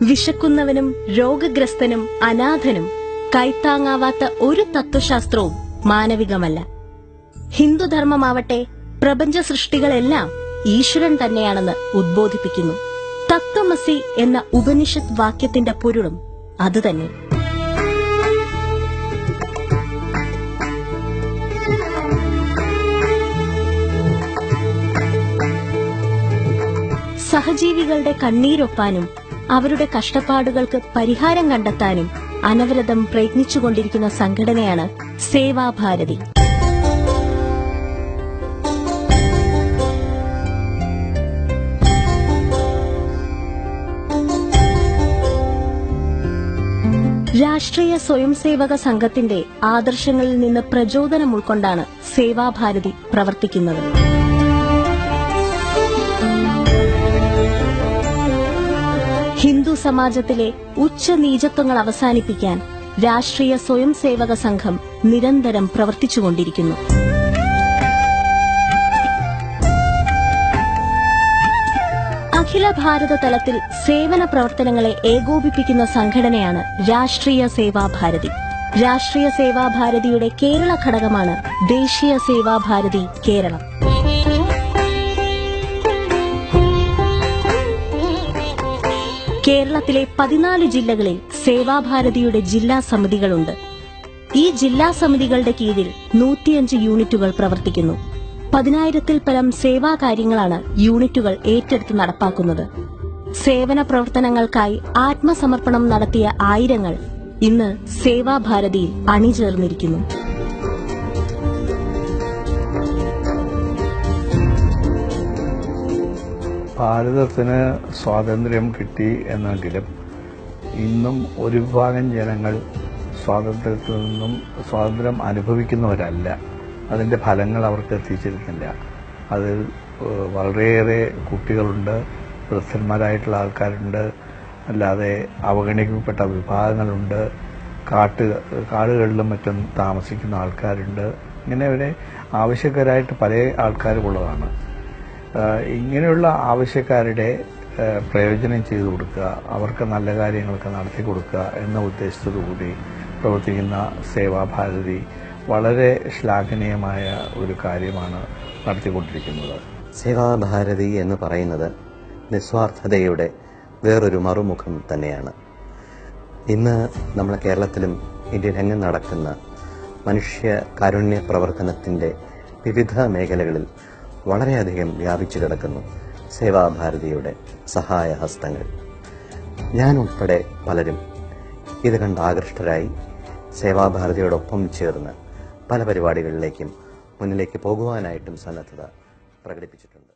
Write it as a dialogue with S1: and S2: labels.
S1: വിശക്കുന്നവനും രോഗഗ്രസ്തനും അനാഥനും കൈത്താങ്ങാവാത്ത ഒരു തത്വശാസ്ത്രവും മാനവികമല്ല. ഹിന്ദുധർമ്മമാവട്ടെ പ്രപഞ്ച സൃഷ്ടികളെല്ലാം ഈശ്വരൻ തന്നെയാണെന്ന് ഉദ്ബോധിപ്പിക്കുന്നു. തത്വമസി എന്ന ഉപനിഷത്ത് വാക്യത്തിന്റെ പൊരുളും അതുതന്നെ. സഹജീവികളുടെ കണ്ണീരൊപ്പാനും അവരുടെ കഷ്ടപ്പാടുകൾക്ക് പരിഹാരം കണ്ടെത്താനും അനവരതം പ്രയത്നിച്ചുകൊണ്ടിരിക്കുന്ന സംഘടനയാണ് സേവാഭാരതി. രാഷ്ട്രീയ സ്വയംസേവക സംഘത്തിന്റെ ആദർശങ്ങളിൽ നിന്ന് പ്രചോദനം ഉൾക്കൊണ്ടാണ് സേവാഭാരതി പ്രവർത്തിക്കുന്നത്. ഹിന്ദു സമാജത്തിലെ ഉച്ചനീചത്വങ്ങൾ അവസാനിപ്പിക്കാൻ രാഷ്ട്രീയ സ്വയംസേവക സംഘം നിരന്തരം പ്രവർത്തിച്ചുകൊണ്ടിരിക്കുന്നു. അഖില ഭാരത തലത്തിൽ സേവന പ്രവർത്തനങ്ങളെ ഏകോപിപ്പിക്കുന്ന സംഘടനയാണ് രാഷ്ട്രീയ സേവാഭാരതി. രാഷ്ട്രീയ സേവാഭാരതിയുടെ കേരള ഘടകമാണ് ദേശീയ സേവാഭാരതി കേരളം. കേരളത്തിലെ 14 ജില്ലകളിൽ സേവാഭാരതിയുടെ ജില്ലാ സമിതികളുണ്ട്. ഈ ജില്ലാ സമിതികളുടെ കീഴിൽ 105 യൂണിറ്റുകൾ പ്രവർത്തിക്കുന്നു. 10,000-ൽ പരം സേവാകാര്യങ്ങളാണ് യൂണിറ്റുകൾ ഏറ്റെടുത്ത് നടപ്പാക്കുന്നത്. സേവന പ്രവർത്തനങ്ങൾക്കായി ആത്മസമർപ്പണം നടത്തിയ ആയിരങ്ങൾ ഇന്ന് സേവാഭാരതിയിൽ അണിചേർന്നിരിക്കുന്നു.
S2: ഭാരതത്തിന് സ്വാതന്ത്ര്യം കിട്ടി എന്നെങ്കിലും ഇന്നും ഒരു വിഭാഗം ജനങ്ങൾ സ്വാതന്ത്ര്യത്തിൽ നിന്നും സ്വാതന്ത്ര്യം അനുഭവിക്കുന്നവരല്ല. അതിൻ്റെ ഫലങ്ങൾ അവർക്ക് എത്തിച്ചിരുന്നില്ല. അതിൽ വളരെയേറെ കുട്ടികളുണ്ട്, വൃദ്ധന്മാരായിട്ടുള്ള ആൾക്കാരുണ്ട്, അല്ലാതെ അവഗണിക്കപ്പെട്ട വിഭാഗങ്ങളുണ്ട്, കാടുകളിലും മറ്റും താമസിക്കുന്ന ആൾക്കാരുണ്ട്. ഇങ്ങനെ അവരെ ആവശ്യക്കാരായിട്ട് പല ആൾക്കാരുമുള്ളതാണ്. ഇങ്ങനെയുള്ള ആവശ്യക്കാരുടെ പ്രയോജനം ചെയ്തു കൊടുക്കുക, അവർക്ക് നല്ല കാര്യങ്ങളൊക്കെ നടത്തി കൊടുക്കുക എന്ന ഉദ്ദേശത്തോടുകൂടി പ്രവർത്തിക്കുന്ന സേവാഭാരതി വളരെ ശ്ലാഘനീയമായ ഒരു കാര്യമാണ് നടത്തിക്കൊണ്ടിരിക്കുന്നത്.
S3: സേവാഭാരതി എന്ന് പറയുന്നത് നിസ്വാർത്ഥതയുടെ വേറൊരു മറുമുഖം തന്നെയാണ്. ഇന്ന് നമ്മുടെ കേരളത്തിലും ഇന്ത്യയിലെങ്ങും നടക്കുന്ന മനുഷ്യ കാരുണ്യ പ്രവർത്തനത്തിൻ്റെ വിവിധ മേഖലകളിൽ വളരെയധികം വ്യാപിച്ചു കിടക്കുന്നു സേവാഭാരതിയുടെ സഹായഹസ്തങ്ങൾ. ഞാനുൾപ്പെടെ പലരും ഇത് കണ്ട് ആകൃഷ്ടരായി സേവാഭാരതിയോടൊപ്പം ചേർന്ന് പല പരിപാടികളിലേക്കും മുന്നിലേക്ക് പോകുവാനായിട്ടും സന്നദ്ധത പ്രകടിപ്പിച്ചിട്ടുണ്ട്.